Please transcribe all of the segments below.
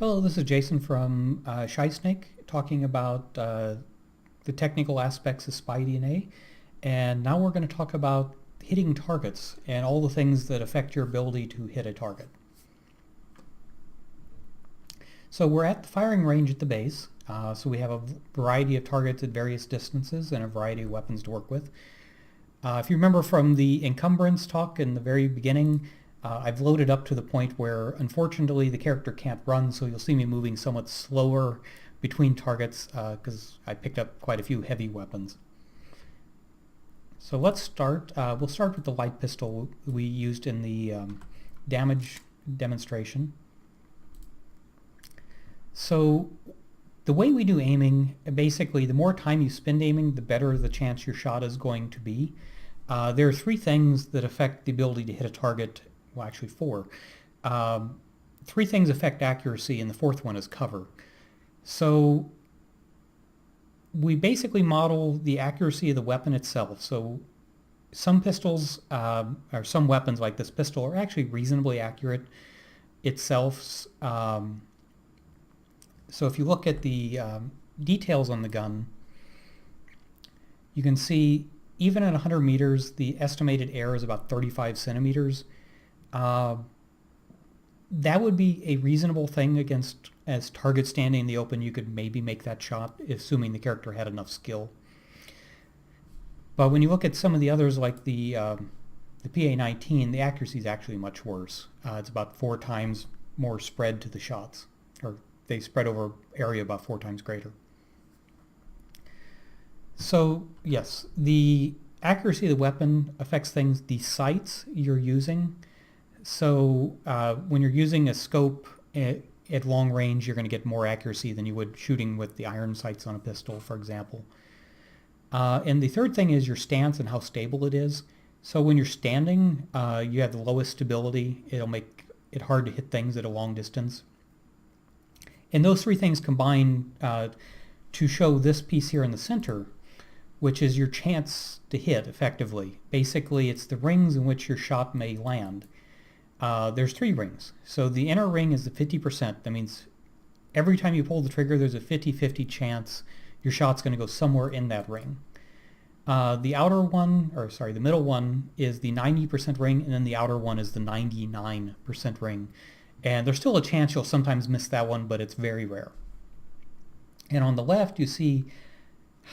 Hello, this is Jason from ShySnake talking about the technical aspects of spy DNA. And now we're going to talk about hitting targets and all the things that affect your ability to hit a target. So we're at the firing range at the base. So we have a variety of targets at various distances and a variety of weapons to work with. If you remember from the encumbrance talk in the very beginning, I've loaded up to the point where unfortunately the character can't run, so you'll see me moving somewhat slower between targets because I picked up quite a few heavy weapons. So let's start. We'll start with the light pistol we used in the damage demonstration. So the way we do aiming, basically the more time you spend aiming, the better the chance your shot is going to be. There are three things that affect the ability to hit a target. Well, actually four. Three things affect accuracy, and the fourth one is cover. So we basically model the accuracy of the weapon itself. So some pistols, or some weapons like this pistol, are actually reasonably accurate itself. So if you look at the details on the gun, you can see even at 100 meters, the estimated error is about 35 centimeters. That would be a reasonable thing against as target standing in the open. You could maybe make that shot, assuming the character had enough skill. But when you look at some of the others, like the PA-19, the accuracy is actually much worse. It's about 4 times more spread to the shots, or they spread over area about 4 times greater. So yes, the accuracy of the weapon affects things, the sights you're using. So when you're using a scope at long range, you're going to get more accuracy than you would shooting with the iron sights on a pistol, for example. And the third thing is your stance and how stable it is. So when you're standing, you have the lowest stability. It'll make it hard to hit things at a long distance. And those three things combine to show this piece here in the center, which is your chance to hit effectively. Basically, it's the rings in which your shot may land. There's 3 rings. So the inner ring is the 50%. That means every time you pull the trigger, there's a 50-50 chance your shot's going to go somewhere in that ring. The outer one, or sorry, the middle one is the 90% ring, and then the outer one is the 99% ring. And there's still a chance you'll sometimes miss that one, but it's very rare. And on the left, you see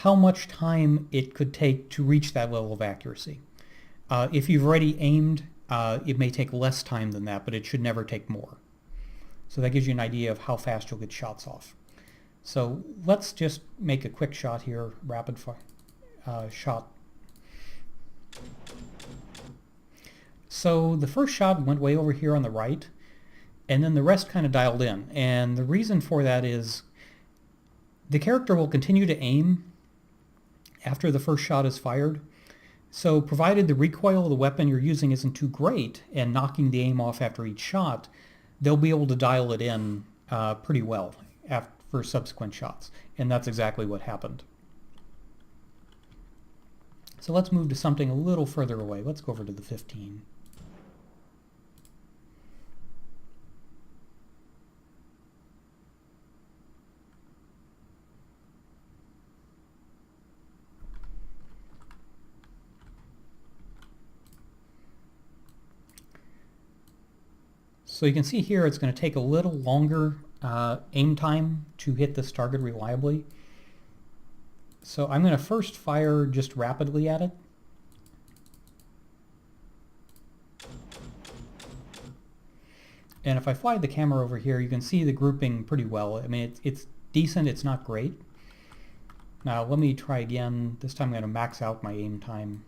how much time it could take to reach that level of accuracy. If you've already aimed, it may take less time than that, but it should never take more. So that gives you an idea of how fast you'll get shots off. So let's just make a quick shot here, rapid fire shot. So the first shot went way over here on the right, and then the rest kind of dialed in. And the reason for that is the character will continue to aim after the first shot is fired. So provided the recoil of the weapon you're using isn't too great and knocking the aim off after each shot, they'll be able to dial it in pretty well for subsequent shots. And that's exactly what happened. So let's move to something a little further away. Let's go over to the 15. So you can see here it's going to take a little longer aim time to hit this target reliably. So I'm going to first fire just rapidly at it. And if I fly the camera over here, you can see the grouping pretty well. I mean, it's decent, it's not great. Now let me try again. This time I'm going to max out my aim time.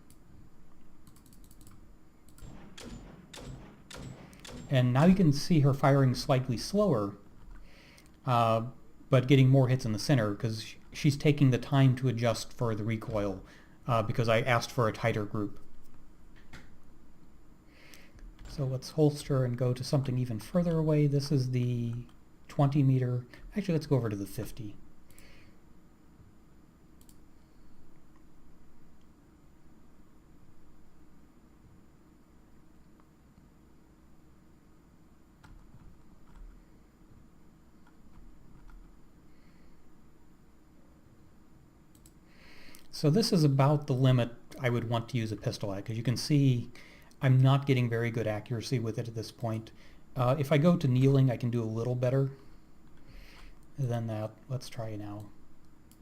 And now you can see her firing slightly slower, but getting more hits in the center because she's taking the time to adjust for the recoil because I asked for a tighter group. So let's holster and go to something even further away. This is the 20 meter. Actually, let's go over to the 50. So this is about the limit I would want to use a pistol at, because you can see I'm not getting very good accuracy with it at this point. If I go to kneeling, I can do a little better than that. Let's try now.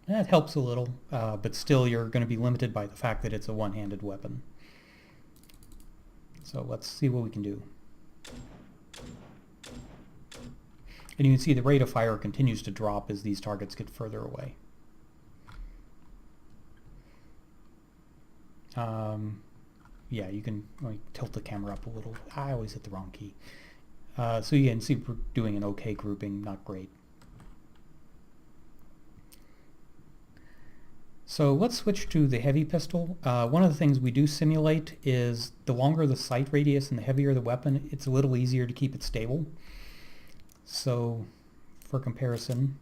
That helps a little, but still you're going to be limited by the fact that it's a one-handed weapon. So let's see what we can do. And you can see the rate of fire continues to drop as these targets get further away. Yeah, you can tilt the camera up a little. I always hit the wrong key. So you can see we're doing an okay grouping, not great. So let's switch to the heavy pistol. One of the things we do simulate is the longer the sight radius and the heavier the weapon, it's a little easier to keep it stable. So for comparison,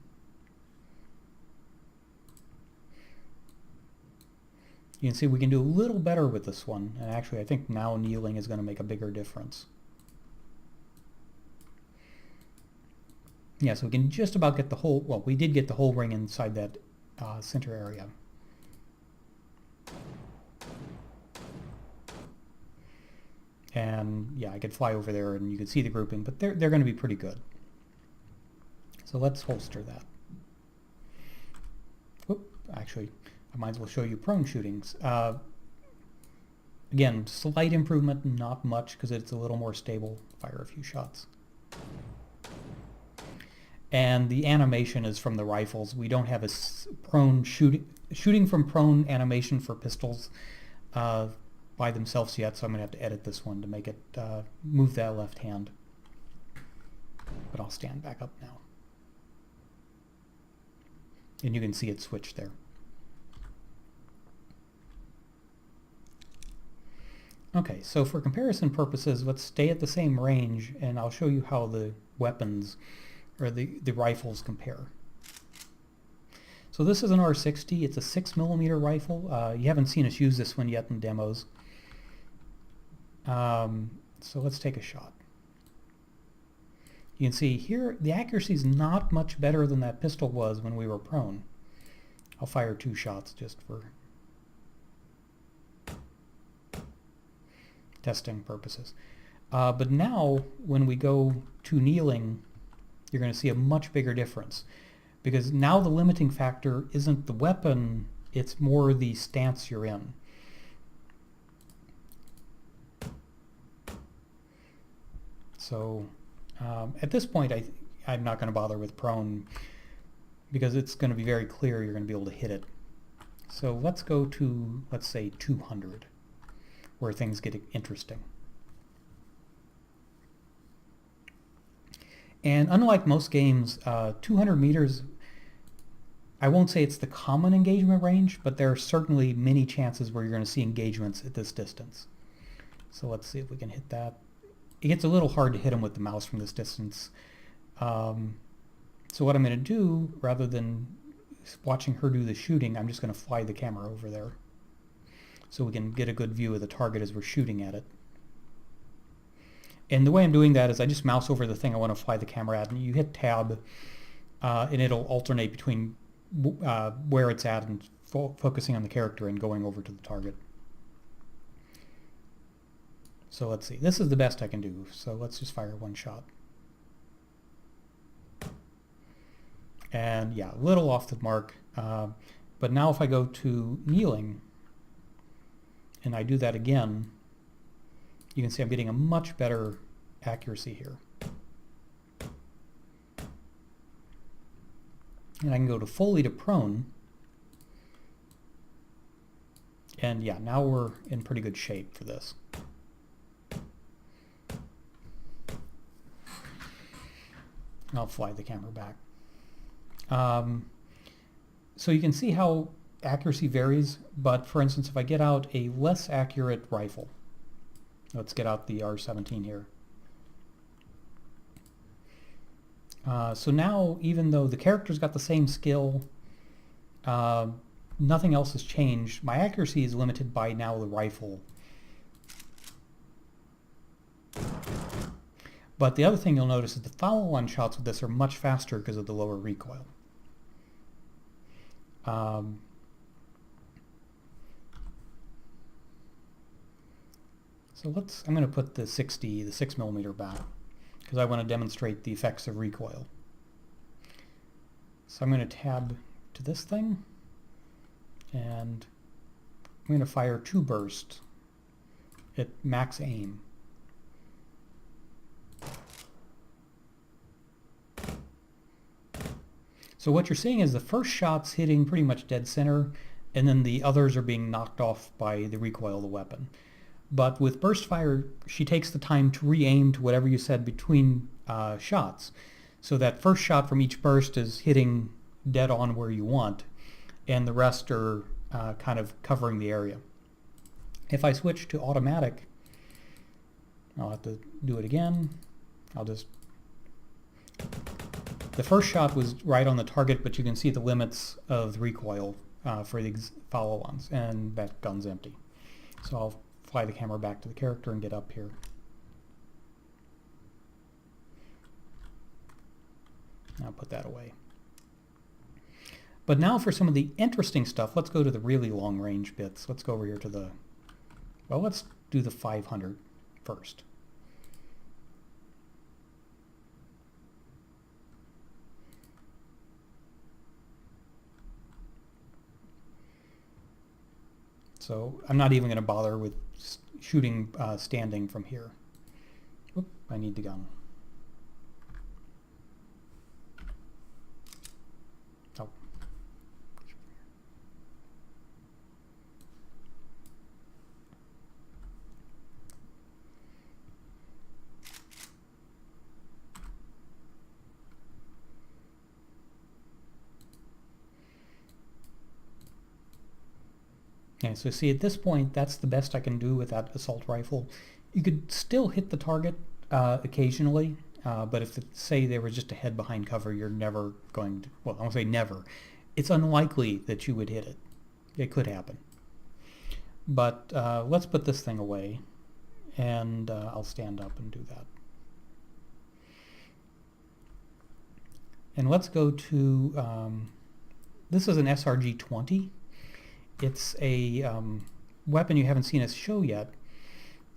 you can see we can do a little better with this one. And actually I think now kneeling is going to make a bigger difference. Yeah, so we can just about get the whole, well, we did get the whole ring inside that center area. And yeah, I could fly over there and you could see the grouping, but they're going to be pretty good. So let's holster that. Whoop, actually, I might as well show you prone shootings. Again, slight improvement, not much, because it's a little more stable. Fire a few shots. And the animation is from the rifles. We don't have a prone shooting from prone animation for pistols by themselves yet, so I'm going to have to edit this one to make it move that left hand. But I'll stand back up now. And you can see it switch there. Okay, so for comparison purposes, let's stay at the same range, and I'll show you how the weapons, or the rifles, compare. So this is an R60. It's a 6mm rifle. You haven't seen us use this one yet in demos. So let's take a shot. You can see here the accuracy is not much better than that pistol was when we were prone. I'll fire 2 shots just for testing purposes. But now when we go to kneeling, you're going to see a much bigger difference, because now the limiting factor isn't the weapon, it's more the stance you're in. So at this point I'm not going to bother with prone, because it's going to be very clear you're going to be able to hit it. So let's go to, let's say, 200, where things get interesting. And unlike most games, 200 meters, I won't say it's the common engagement range, but there are certainly many chances where you're going to see engagements at this distance. So let's see if we can hit that. It gets a little hard to hit them with the mouse from this distance. So what I'm going to do, rather than watching her do the shooting, I'm just going to fly the camera over there so we can get a good view of the target as we're shooting at it. And the way I'm doing that is I just mouse over the thing I want to fly the camera at, and you hit tab, and it'll alternate between where it's at and focusing on the character and going over to the target. So let's see, this is the best I can do, so let's just fire 1 shot. And yeah, a little off the mark, but now if I go to kneeling and I do that again, you can see I'm getting a much better accuracy here. And I can go to fully to prone, and yeah, now we're in pretty good shape for this. I'll fly the camera back. So you can see how accuracy varies, but for instance, if I get out a less accurate rifle, let's get out the R17 here. So now, even though the character's got the same skill, nothing else has changed, my accuracy is limited by now the rifle. But the other thing you'll notice is the follow-on shots with this are much faster because of the lower recoil. So I'm going to put the 6mm back because I want to demonstrate the effects of recoil. So I'm going to tab to this thing, and I'm going to fire 2 bursts at max aim. So what you're seeing is the first shot's hitting pretty much dead center, and then the others are being knocked off by the recoil of the weapon. But with burst fire, she takes the time to re-aim to whatever you said between shots. So that first shot from each burst is hitting dead on where you want, and the rest are kind of covering the area. If I switch to automatic, I'll have to do it again. The first shot was right on the target, but you can see the limits of the recoil for the follow-ons, and that gun's empty. So I'll fly the camera back to the character and get up here. I'll put that away. But now for some of the interesting stuff, let's go to the really long range bits. Let's go over here to the, well, let's do the 500 first. So I'm not even going to bother with shooting standing from here. Oop, I need the gun. Oh. Okay, so see at this point, that's the best I can do with that assault rifle. You could still hit the target occasionally, but if, say, there was just a head behind cover, you're never going to, well, I won't say never. It's unlikely that you would hit it. It could happen. But let's put this thing away, and I'll stand up and do that. And let's go to, this is an SRG-20. It's a weapon you haven't seen us show yet.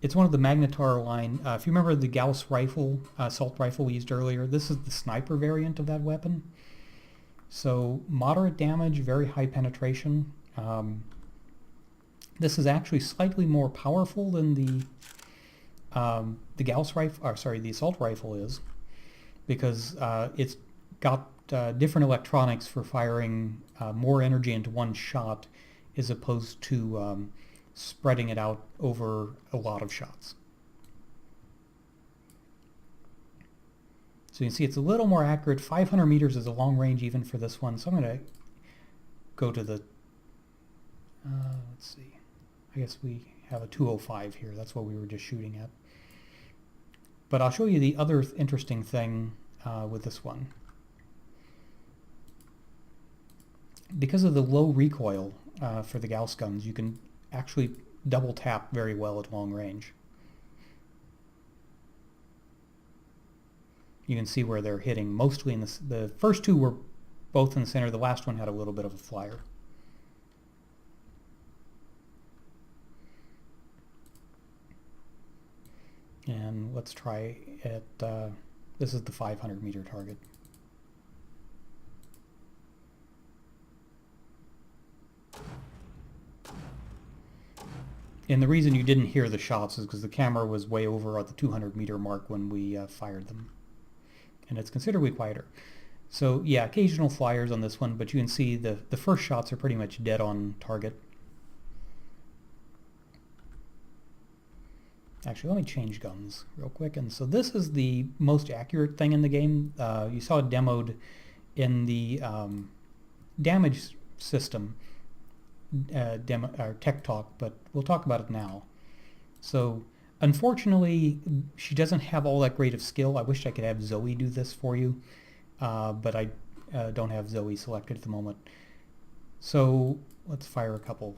It's one of the Magnetar line. If you remember the Gauss rifle, assault rifle we used earlier, this is the sniper variant of that weapon. So moderate damage, very high penetration. This is actually slightly more powerful than the Gauss rifle, or sorry, the assault rifle is, because it's got different electronics for firing more energy into one shot, as opposed to spreading it out over a lot of shots. So you can see it's a little more accurate. 500 meters is a long range even for this one. So I'm going to go to the, let's see, I guess we have a 205 here. That's what we were just shooting at. But I'll show you the other interesting thing with this one. Because of the low recoil for the Gauss guns, you can actually double tap very well at long range. You can see where they're hitting mostly in the first two were both in the center. The last one had a little bit of a flyer. And let's try at, this is the 500 meter target. And the reason you didn't hear the shots is because the camera was way over at the 200 meter mark when we fired them. And it's considerably quieter. So yeah, occasional flyers on this one, but you can see the first shots are pretty much dead on target. Actually, let me change guns real quick. And so this is the most accurate thing in the game. You saw it demoed in the damage system. Tech talk, but we'll talk about it now. So unfortunately, she doesn't have all that great of skill. I wish I could have Zoe do this for you, but I don't have Zoe selected at the moment. So let's fire a couple.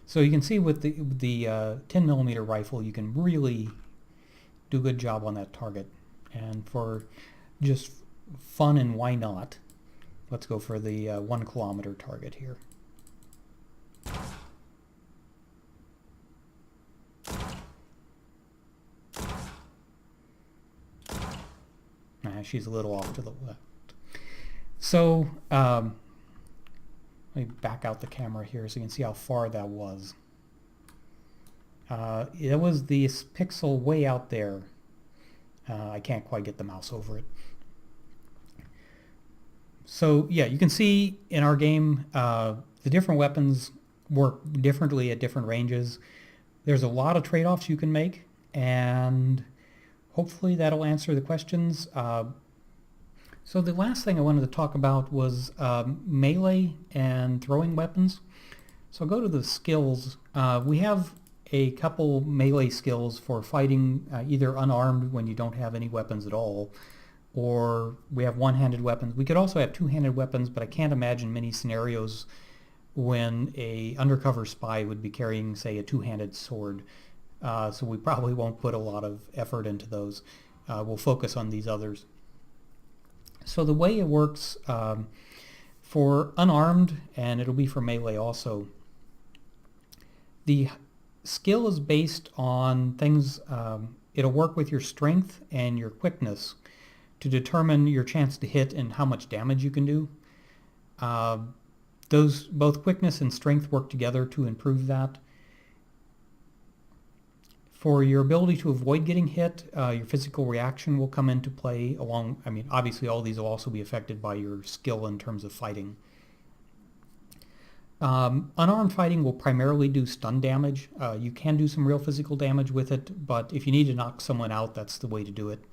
So you can see with the 10mm rifle, you can really do a good job on that target. And for just fun and why not, let's go for the 1 kilometer target here. She's a little off to the left. So let me back out the camera here so you can see how far that was. It was this pixel way out there. I can't quite get the mouse over it. So yeah, you can see in our game the different weapons work differently at different ranges. There's a lot of trade-offs you can make, and hopefully that'll answer the questions. So the last thing I wanted to talk about was melee and throwing weapons. So I'll go to the skills. We have a couple melee skills for fighting either unarmed when you don't have any weapons at all, or we have one-handed weapons. We could also have two-handed weapons, but I can't imagine many scenarios when a undercover spy would be carrying, say, a two-handed sword. So we probably won't put a lot of effort into those. We'll focus on these others. So the way it works for unarmed, and it'll be for melee also, the skill is based on things, it'll work with your strength and your quickness to determine your chance to hit and how much damage you can do. Those, both quickness and strength, work together to improve that. For your ability to avoid getting hit, your physical reaction will come into play along, I mean, obviously all these will also be affected by your skill in terms of fighting. Unarmed fighting will primarily do stun damage. You can do some real physical damage with it, but if you need to knock someone out, that's the way to do it.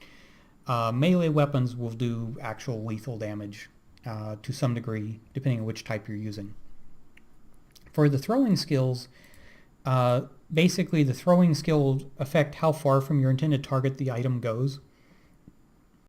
Melee weapons will do actual lethal damage to some degree, depending on which type you're using. For the throwing skills, basically the throwing skill will affect how far from your intended target the item goes.